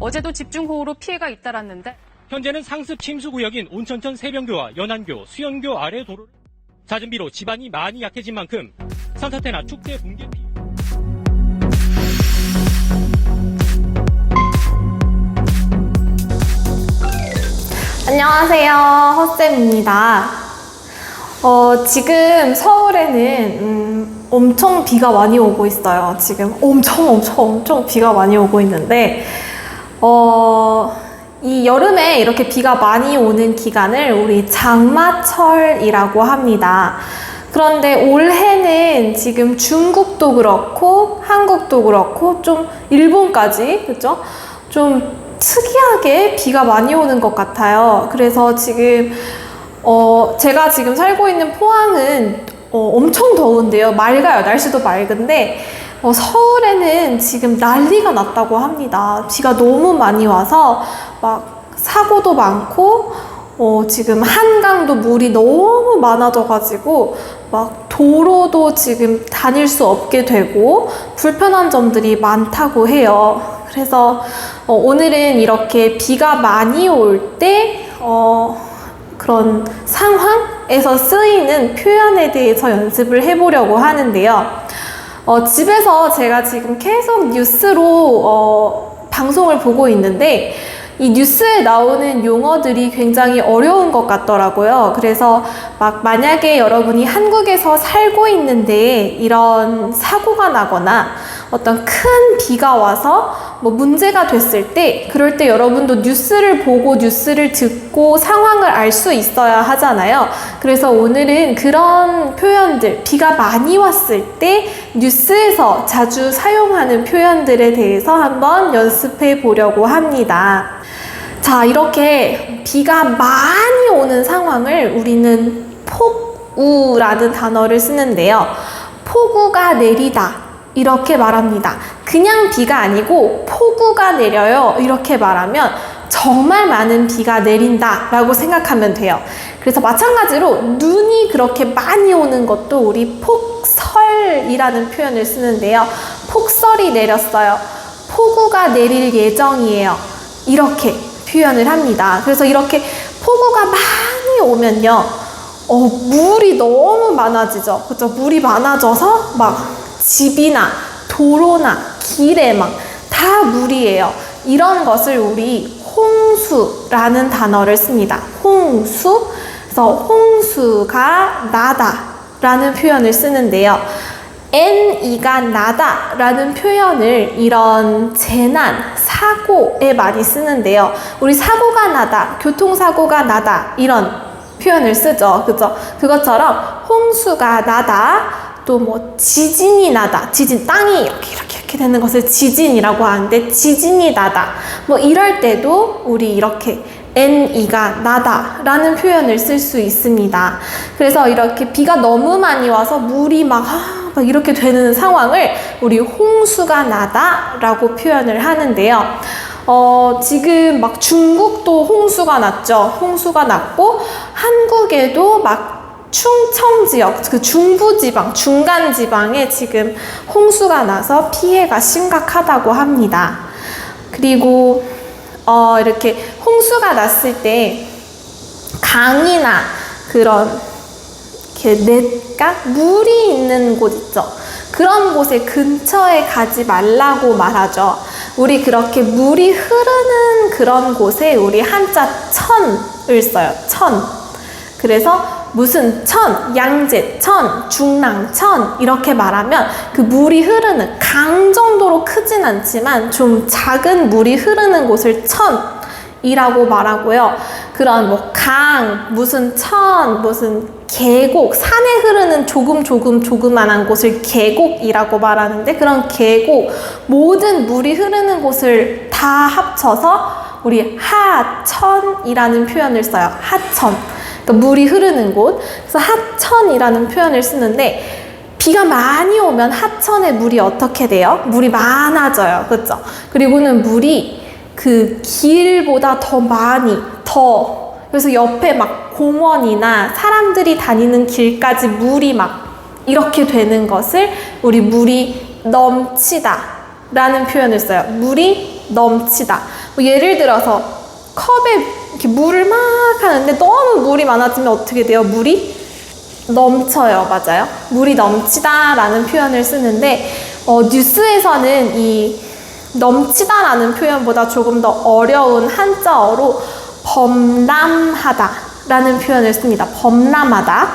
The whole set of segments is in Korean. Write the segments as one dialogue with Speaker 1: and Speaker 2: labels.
Speaker 1: 어제도 집중호우로 피해가 잇따랐는데
Speaker 2: 현재는 상습 침수구역인 온천천 세변교와 연안교, 수연교 아래 도로를 잦은 비로 지반이 많이 약해진 만큼 산사태나 축제 붕괴 피해
Speaker 3: 안녕하세요, 헛쌤입니다. 지금 서울에는 엄청 비가 많이 오고 있어요. 지금 엄청 비가 많이 오고 있는데 이 여름에 이렇게 비가 많이 오는 기간을 우리 장마철이라고 합니다. 그런데 올해는 지금 중국도 그렇고 한국도 그렇고 좀 일본까지 그죠? 좀 특이하게 비가 많이 오는 것 같아요. 그래서 지금 제가 지금 살고 있는 포항은 엄청 더운데요. 맑아요. 날씨도 맑은데 서울에는 지금 난리가 났다고 합니다. 비가 너무 많이 와서 막 사고도 많고 지금 한강도 물이 너무 많아져가지고 막 도로도 지금 다닐 수 없게 되고 불편한 점들이 많다고 해요. 그래서 오늘은 이렇게 비가 많이 올 때 그런 상황에서 쓰이는 표현에 대해서 연습을 해보려고 하는데요. 집에서 제가 지금 계속 뉴스로 방송을 보고 있는데 이 뉴스에 나오는 용어들이 굉장히 어려운 것 같더라고요. 그래서 만약에 여러분이 한국에서 살고 있는데 이런 사고가 나거나 어떤 큰 비가 와서 문제가 됐을 때 그럴 때 여러분도 뉴스를 보고 뉴스를 듣고 상황을 알 수 있어야 하잖아요. 그래서 오늘은 그런 표현들, 비가 많이 왔을 때 뉴스에서 자주 사용하는 표현들에 대해서 한번 연습해 보려고 합니다. 자, 이렇게 비가 많이 오는 상황을 우리는 폭우라는 단어를 쓰는데요. 폭우가 내리다 이렇게 말합니다. 그냥 비가 아니고 폭우가 내려요 이렇게 말하면 정말 많은 비가 내린다 라고 생각하면 돼요. 그래서 마찬가지로 눈이 그렇게 많이 오는 것도 우리 폭설이라는 표현을 쓰는데요. 폭설이 내렸어요. 폭우가 내릴 예정이에요. 이렇게 표현을 합니다. 그래서 이렇게 폭우가 많이 오면요, 물이 너무 많아지죠. 그렇죠? 물이 많아져서 집이나 도로나 길에 다 물이에요. 이런 것을 우리 홍수라는 단어를 씁니다. 홍수. 그래서 홍수가 나다 라는 표현을 쓰는데요. NE가 나다 라는 표현을 이런 재난, 사고에 많이 쓰는데요. 우리 사고가 나다, 교통사고가 나다 이런 표현을 쓰죠. 그죠? 그것처럼 홍수가 나다, 또 지진이 나다, 지진, 땅이 이렇게 되는 것을 지진이라고 하는데 지진이 나다, 이럴 때도 우리 이렇게 NE가 나다 라는 표현을 쓸 수 있습니다. 그래서 이렇게 비가 너무 많이 와서 물이 막 이렇게 되는 상황을 우리 홍수가 나다 라고 표현을 하는데요. 지금 중국도 홍수가 났죠. 홍수가 났고 한국에도 충청 지역, 그 중부지방, 중간지방에 지금 홍수가 나서 피해가 심각하다고 합니다. 그리고 이렇게 홍수가 났을 때 강이나 그런 물이 있는 곳 있죠. 그런 곳에 근처에 가지 말라고 말하죠. 우리 그렇게 물이 흐르는 그런 곳에 우리 한자 천을 써요. 천. 그래서 무슨 천, 양재천, 중랑천 이렇게 말하면 그 물이 흐르는 강 정도로 크진 않지만 좀 작은 물이 흐르는 곳을 천이라고 말하고요. 그런 강, 무슨 천, 무슨 계곡, 산에 흐르는 조그만한 곳을 계곡이라고 말하는데 그런 계곡, 모든 물이 흐르는 곳을 다 합쳐서 우리 하천이라는 표현을 써요. 하천. 그러니까 물이 흐르는 곳. 그래서 하천이라는 표현을 쓰는데 비가 많이 오면 하천에 물이 어떻게 돼요? 물이 많아져요. 그렇죠? 그리고는 물이 그 길보다 더 그래서 옆에 공원이나 사람들이 다니는 길까지 물이 이렇게 되는 것을 우리 물이 넘치다 라는 표현을 써요. 물이 넘치다. 뭐 예를 들어서 컵에 이렇게 물을 막 하는데 너무 물이 많아지면 어떻게 돼요? 물이 넘쳐요. 맞아요. 물이 넘치다 라는 표현을 쓰는데 뉴스에서는 이 넘치다 라는 표현보다 조금 더 어려운 한자어로 범람하다 라는 표현을 씁니다. 범람하다.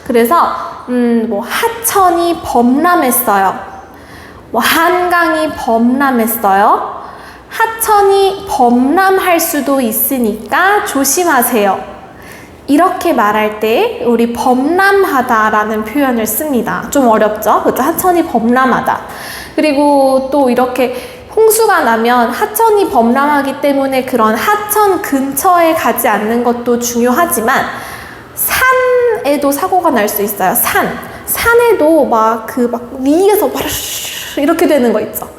Speaker 3: 그래서 뭐 하천이 범람했어요. 뭐 한강이 범람했어요. 하천이 범람할 수도 있으니까 조심하세요. 이렇게 말할 때 우리 범람하다라는 표현을 씁니다. 좀 어렵죠? 그렇죠? 하천이 범람하다. 그리고 또 이렇게 홍수가 나면 하천이 범람하기 때문에 그런 하천 근처에 가지 않는 것도 중요하지만 산에도 사고가 날 수 있어요. 산에도 막 위에서 이렇게 되는 거 있죠.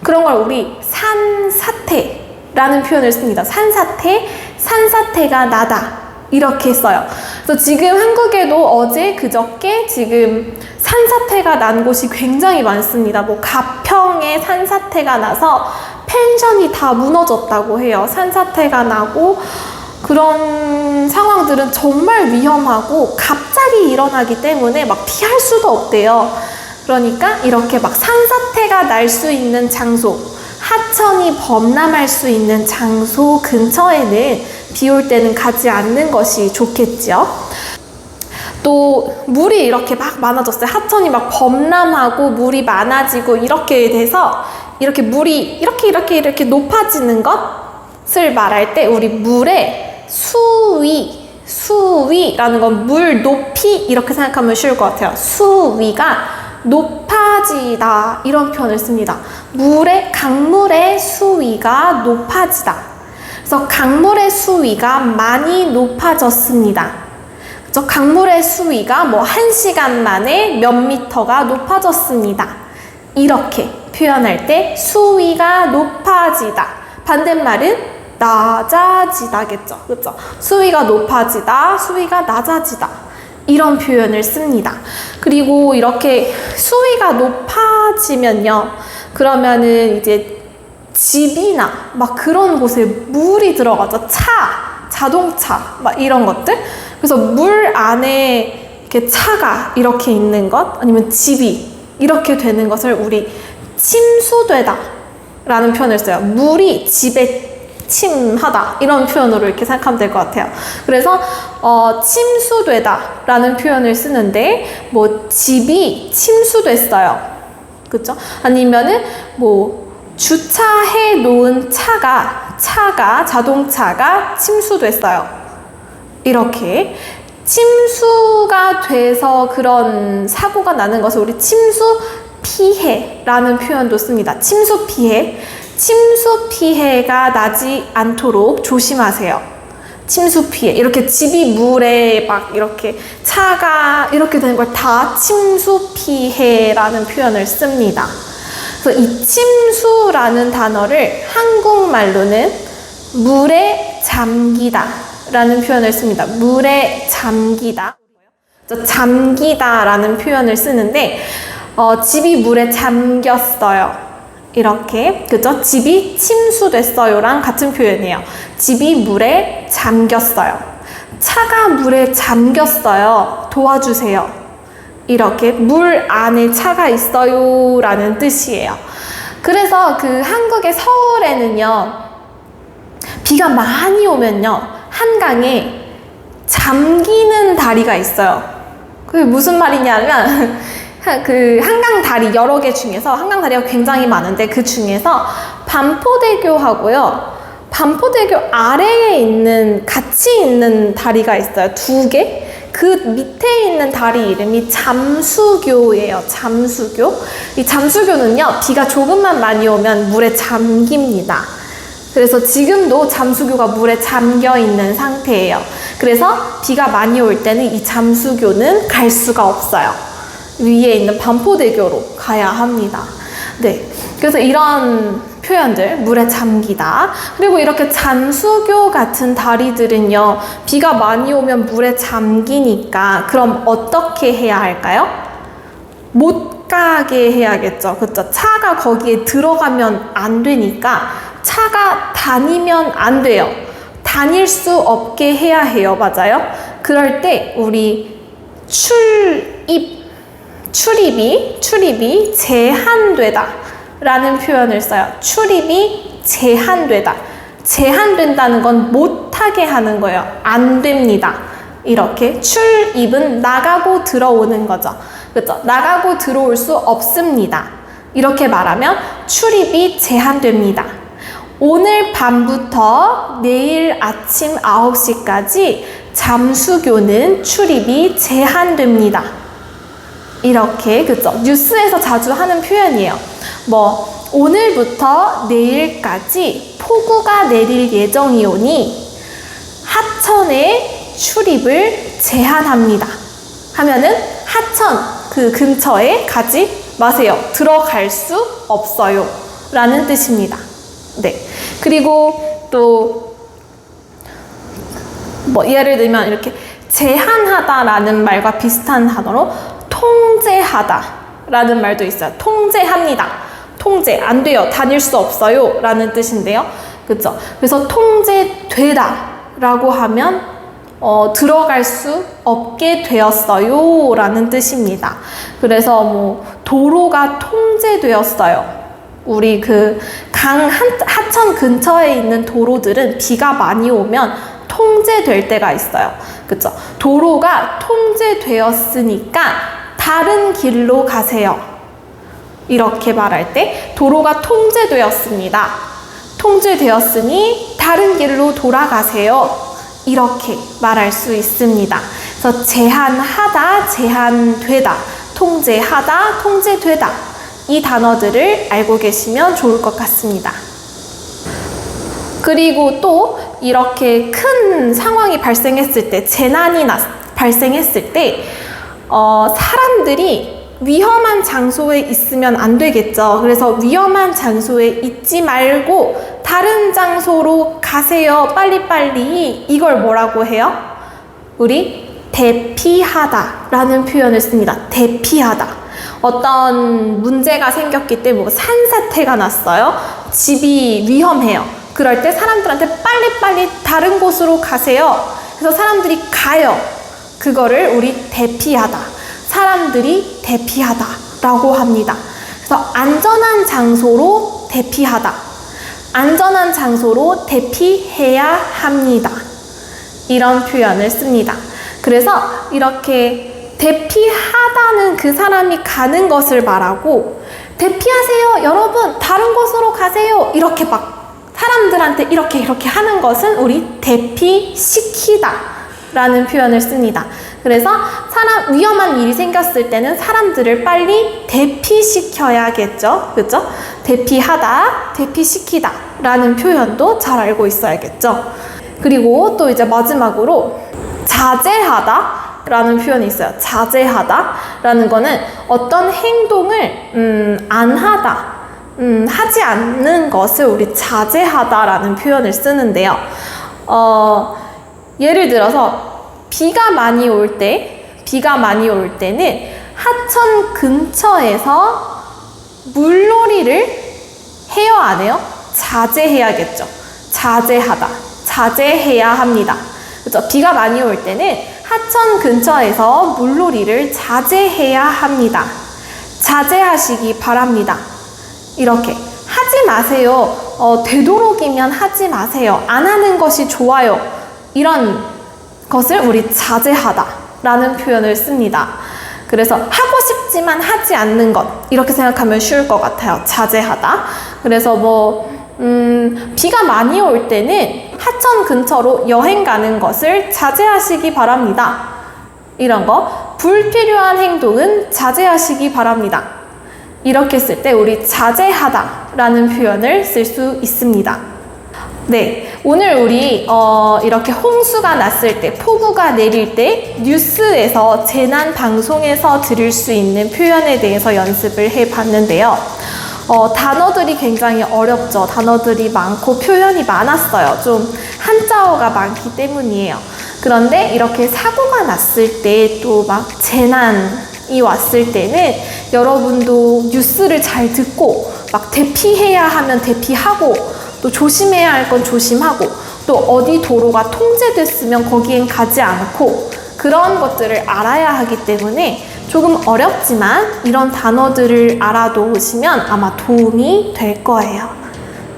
Speaker 3: 그런 걸 우리 산사태라는 표현을 씁니다. 산사태가 나다. 이렇게 써요. 그래서 지금 한국에도 어제 그저께 지금 산사태가 난 곳이 굉장히 많습니다. 뭐 가평에 산사태가 나서 펜션이 다 무너졌다고 해요. 산사태가 나고 그런 상황들은 정말 위험하고 갑자기 일어나기 때문에 막 피할 수도 없대요. 그러니까 이렇게 막 산사태가 날 수 있는 장소, 하천이 범람할 수 있는 장소 근처에는 비 올 때는 가지 않는 것이 좋겠죠. 또 물이 이렇게 막 많아졌어요. 하천이 막 범람하고 물이 많아지고 이렇게 돼서 이렇게 물이 이렇게 높아지는 것을 말할 때 우리 물의 수위라는 건 물 높이 이렇게 생각하면 쉬울 것 같아요. 수위가 높아지다 이런 표현을 씁니다. 강물의 수위가 높아지다. 그래서 강물의 수위가 많이 높아졌습니다. 그래서 강물의 수위가 뭐 1시간 만에 몇 미터가 높아졌습니다. 이렇게 표현할 때 수위가 높아지다. 반대말은 낮아지다겠죠. 그렇죠? 수위가 높아지다, 수위가 낮아지다. 이런 표현을 씁니다. 그리고 이렇게 수위가 높아지면요. 그러면은 이제 집이나 막 그런 곳에 물이 들어가죠. 자동차, 막 이런 것들. 그래서 물 안에 이렇게 차가 이렇게 있는 것, 아니면 집이 이렇게 되는 것을 우리 침수되다 라는 표현을 써요. 물이 집에 침하다 이런 표현으로 이렇게 생각하면 될 것 같아요. 그래서 침수되다 라는 표현을 쓰는데 뭐 집이 침수됐어요. 그쵸? 아니면은 뭐 주차해 놓은 자동차가 침수됐어요. 이렇게 침수가 돼서 그런 사고가 나는 것을 우리 침수 피해라는 표현도 씁니다. 침수 피해가 나지 않도록 조심하세요. 침수 피해. 이렇게 집이 물에 막 이렇게 차가 이렇게 되는 걸 다 침수 피해라는 표현을 씁니다. 그래서 이 침수라는 단어를 한국말로는 물에 잠기다 라는 표현을 씁니다. 물에 잠기다. 잠기다 라는 표현을 쓰는데 집이 물에 잠겼어요. 이렇게, 그죠? 집이 침수됐어요 랑 같은 표현이에요. 집이 물에 잠겼어요. 차가 물에 잠겼어요. 도와주세요. 이렇게 물 안에 차가 있어요 라는 뜻이에요. 그래서 그 한국의 서울에는요, 비가 많이 오면요, 한강에 잠기는 다리가 있어요. 그게 무슨 말이냐면 그 한강 다리 여러 개 중에서 한강 다리가 굉장히 많은데 그 중에서 반포대교하고요, 반포대교 아래에 같이 있는 다리가 있어요. 2개. 그 밑에 있는 다리 이름이 잠수교예요. 잠수교. 이 잠수교는요, 비가 조금만 많이 오면 물에 잠깁니다. 그래서 지금도 잠수교가 물에 잠겨 있는 상태예요. 그래서 비가 많이 올 때는 이 잠수교는 갈 수가 없어요. 위에 있는 반포대교로 가야 합니다. 네. 그래서 이런 표현들, 물에 잠기다. 그리고 이렇게 잠수교 같은 다리들은요, 비가 많이 오면 물에 잠기니까 그럼 어떻게 해야 할까요? 못 가게 해야겠죠. 그쵸? 차가 거기에 들어가면 안 되니까 차가 다니면 안 돼요. 다닐 수 없게 해야 해요. 맞아요? 그럴 때 우리 출입이 제한되다 라는 표현을 써요. 출입이 제한되다. 제한된다는 건 못하게 하는 거예요. 안 됩니다. 이렇게 출입은 나가고 들어오는 거죠. 그렇죠? 나가고 들어올 수 없습니다. 이렇게 말하면 출입이 제한됩니다. 오늘 밤부터 내일 아침 9시까지 잠수교는 출입이 제한됩니다. 이렇게, 그죠? 뉴스에서 자주 하는 표현이에요. 뭐 오늘부터 내일까지 폭우가 내릴 예정이오니 하천에 출입을 제한합니다. 하면은 하천 그 근처에 가지 마세요. 들어갈 수 없어요. 라는 뜻입니다. 네. 그리고 또 뭐 예를 들면 이렇게 제한하다 라는 말과 비슷한 단어로 통제하다 라는 말도 있어요. 통제합니다. 통제 안 돼요. 다닐 수 없어요. 라는 뜻인데요. 그쵸? 그래서 통제되다 라고 하면 들어갈 수 없게 되었어요. 라는 뜻입니다. 그래서 뭐 도로가 통제되었어요. 우리 그 하천 근처에 있는 도로들은 비가 많이 오면 통제될 때가 있어요. 그쵸? 도로가 통제되었으니까 다른 길로 가세요. 이렇게 말할 때 도로가 통제되었습니다. 통제되었으니 다른 길로 돌아가세요. 이렇게 말할 수 있습니다. 그래서 제한하다, 제한되다, 통제하다, 통제되다 이 단어들을 알고 계시면 좋을 것 같습니다. 그리고 또 이렇게 큰 상황이 발생했을 때, 재난이 발생했을 때 사람들이 위험한 장소에 있으면 안 되겠죠. 그래서 위험한 장소에 있지 말고 다른 장소로 가세요. 빨리빨리. 이걸 뭐라고 해요? 우리 대피하다 라는 표현을 씁니다. 대피하다. 어떤 문제가 생겼기 때문에 산사태가 났어요. 집이 위험해요. 그럴 때 사람들한테 빨리빨리 다른 곳으로 가세요. 그래서 사람들이 가요. 그거를 우리 대피하다. 사람들이 대피하다 라고 합니다. 그래서 안전한 장소로 대피하다. 안전한 장소로 대피해야 합니다. 이런 표현을 씁니다. 그래서 이렇게 대피하다는 그 사람이 가는 것을 말하고 대피하세요. 여러분 다른 곳으로 가세요. 이렇게 막 사람들한테 이렇게 하는 것은 우리 대피시키다 라는 표현을 씁니다. 그래서 위험한 일이 생겼을 때는 사람들을 빨리 대피시켜야겠죠. 그죠? 대피하다, 대피시키다 라는 표현도 잘 알고 있어야겠죠. 그리고 또 이제 마지막으로 자제하다 라는 표현이 있어요. 자제하다 라는 거는 어떤 행동을 안 하다, 하지 않는 것을 우리 자제하다 라는 표현을 쓰는데요. 예를 들어서 비가 많이 올 때는 하천 근처에서 물놀이를 해요, 안 해요? 자제해야겠죠. 자제하다. 자제해야 합니다. 그렇죠? 비가 많이 올 때는 하천 근처에서 물놀이를 자제해야 합니다. 자제하시기 바랍니다. 이렇게 하지 마세요. 되도록이면 하지 마세요. 안 하는 것이 좋아요. 이런 것을 우리 자제하다 라는 표현을 씁니다. 그래서 하고 싶지만 하지 않는 것, 이렇게 생각하면 쉬울 것 같아요. 자제하다. 그래서 비가 많이 올 때는 하천 근처로 여행 가는 것을 자제하시기 바랍니다. 이런 거, 불필요한 행동은 자제하시기 바랍니다. 이렇게 쓸 때 우리 자제하다 라는 표현을 쓸 수 있습니다. 네, 오늘 우리 이렇게 홍수가 났을 때, 폭우가 내릴 때 뉴스에서 재난 방송에서 들을 수 있는 표현에 대해서 연습을 해봤는데요. 단어들이 굉장히 어렵죠. 단어들이 많고 표현이 많았어요. 좀 한자어가 많기 때문이에요. 그런데 이렇게 사고가 났을 때 또 막 재난이 지진이 왔을 때는 여러분도 뉴스를 잘 듣고 막 대피해야 하면 대피하고 또 조심해야 할 건 조심하고 또 어디 도로가 통제됐으면 거기엔 가지 않고 그런 것들을 알아야 하기 때문에 조금 어렵지만 이런 단어들을 알아두시면 아마 도움이 될 거예요.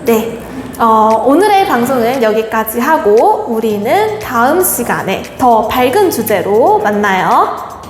Speaker 3: 네. 오늘의 방송은 여기까지 하고 우리는 다음 시간에 더 밝은 주제로 만나요.